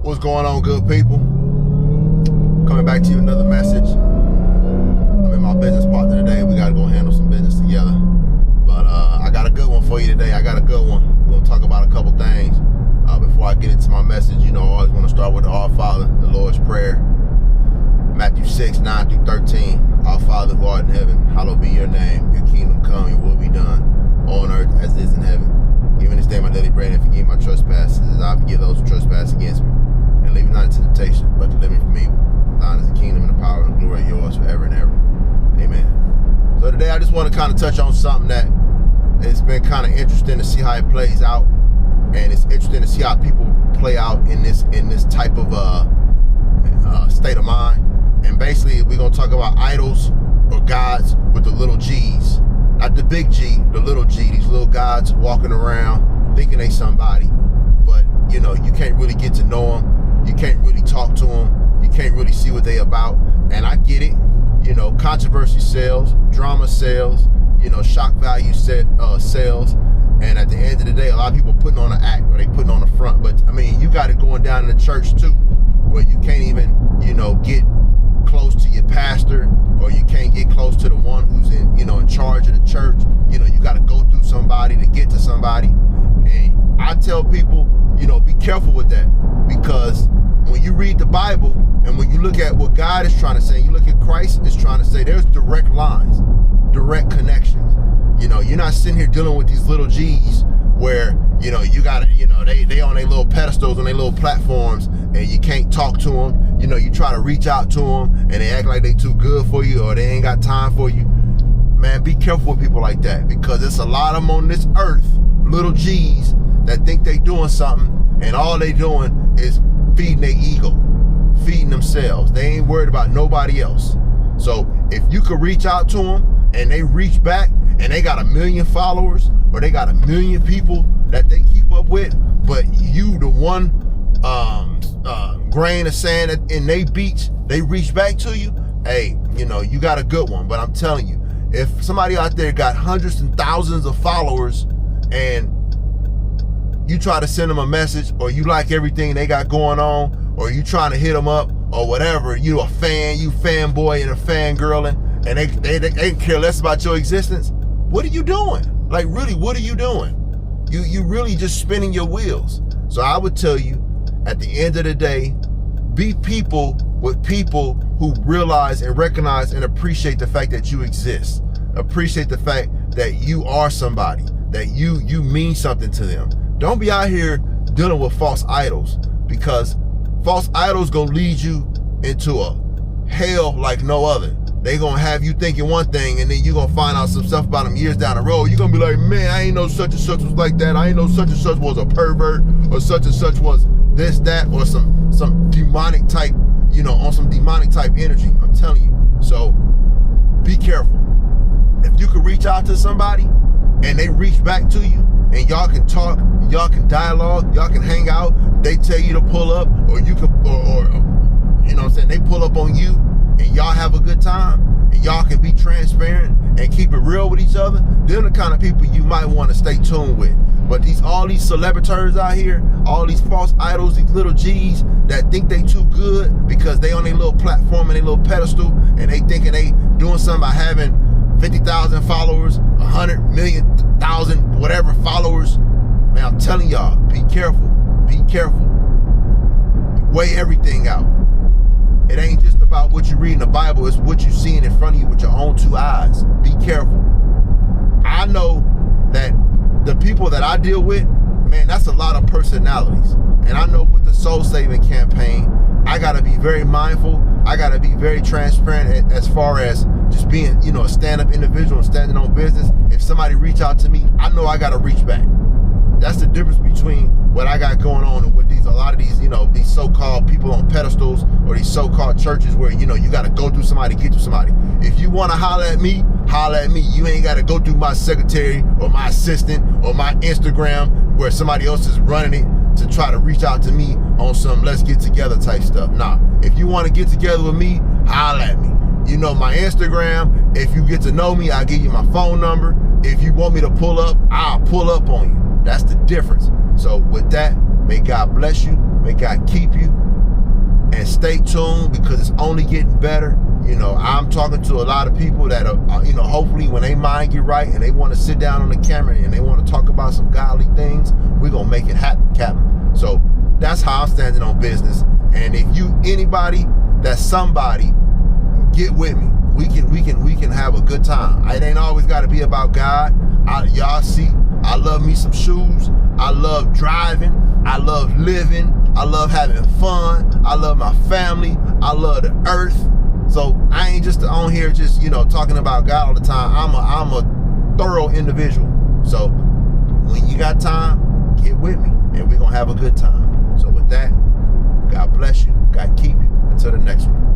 What's going on, good people? Coming back to you, another message. I'm in my business partner today. We got to go handle some business together. But I got a good one for you today. We're going to talk about a couple things. Before I get into my message, I always want to start with the Our Father, the Lord's Prayer. Matthew 6, 9 through 13. Our Father who art in heaven, hallowed be your name. Your kingdom come, your will be done, on earth as it is in heaven. Give me this day my daily bread, and forgive my trespasses, as I forgive those who trespass against me. And lead me not into temptation, but deliver me from evil. Thine is the kingdom and the power and the glory of yours forever and ever. Amen. So today I just want to kind of touch on something that it's been kind of interesting to see how it plays out. And it's interesting to see how people play out in this type of state of mind. And basically we're going to talk about idols or gods with the little G's. Not the big G, the little G. These little gods walking around thinking they somebody. But, you can't really get to know them. You can't really talk to them. You can't really see what they about. And I get it. Controversy sells, drama sells, shock value sells. And at the end of the day, a lot of people putting on an act or they putting on a front. But, you got it going down in the church, too, where you can't even, get close to your pastor, or you can't get close to the one who's in charge of the church. You got to go through somebody to get to somebody. And I tell people, be careful with that, because when you read the Bible and when you look at what God is trying to say, you look at Christ is trying to say, there's direct lines, direct connections. You're not sitting here dealing with these little G's where, you gotta, they on their little pedestals, on their little platforms, and you can't talk to them. You try to reach out to them and they act like they too good for you or they ain't got time for you. Man, be careful with people like that, because there's a lot of them on this earth, little G's, that think they doing something, and all they doing is feeding their ego, feeding themselves. They ain't worried about nobody else. So if you could reach out to them and they reach back and they got 1 million followers or they got 1 million people that they keep up with, but you the one grain of sand in they beach, they reach back to you, hey, you got a good one. But I'm telling you, if somebody out there got hundreds and thousands of followers and you try to send them a message, or you like everything they got going on, or you trying to hit them up or whatever, you a fan, you fanboy and a fangirling, and they care less about your existence, what are you doing? Like, really, what are you doing? You really just spinning your wheels. So I would tell you, at the end of the day, be people with people who realize and recognize and appreciate the fact that you exist. Appreciate the fact that you are somebody, that you mean something to them. Don't be out here dealing with false idols, because false idols gonna lead you into a hell like no other. They gonna have you thinking one thing, and then you gonna find out some stuff about them years down the road. You're gonna be like, man, I ain't know such and such was like that. I ain't know such and such was a pervert, or such and such was this, that, or some demonic type, on some demonic type energy. I'm telling you. So be careful. If you can reach out to somebody and they reach back to you, and y'all can talk, y'all can dialogue, y'all can hang out, they tell you to pull up, or you can, or they pull up on you, and y'all have a good time, and y'all can be transparent and keep it real with each other, they're the kind of people you might want to stay tuned with. But all these celebrities out here, all these false idols, these little G's that think they too good because they on their little platform and their little pedestal, and they thinking they doing something by having 50,000 followers, 100 million, 1,000, whatever followers. Man, I'm telling y'all, be careful. Be careful. Weigh everything out. It ain't just about what you read in the Bible, it's what you seeing in front of you with your own two eyes. Be careful. I know that the people that I deal with, man, that's a lot of personalities. And I know with the Soul Saving campaign, I gotta be very mindful. I gotta be very transparent as far as just being, a stand-up individual and standing on business. If somebody reach out to me, I know I gotta reach back. That's the difference between what I got going on and what a lot of these, these so-called people on pedestals, or these so-called churches where, you gotta go through somebody to get to somebody. If you wanna holler at me, holler at me. You ain't gotta go through my secretary or my assistant or my Instagram where somebody else is running it to try to reach out to me on some let's get together type stuff. Nah, if you wanna get together with me, holler at me. My Instagram. If you get to know me, I'll give you my phone number. If you want me to pull up, I'll pull up on you. That's the difference. So with that, may God bless you. May God keep you. And stay tuned, because it's only getting better. You know, I'm talking to a lot of people that are, you know, hopefully when they mind get right and they want to sit down on the camera and they want to talk about some godly things, we're going to make it happen, Captain. So that's how I'm standing on business. And if you, anybody that's somebody, get with me. We can have a good time. It ain't always got to be about God. Y'all see, I love me some shoes. I love driving. I love living. I love having fun. I love my family. I love the earth. So I ain't just on here just, you know, talking about God all the time. I'm a thorough individual. So when you got time, get with me and we're going to have a good time. So with that, God bless you. God keep you. Until the next one.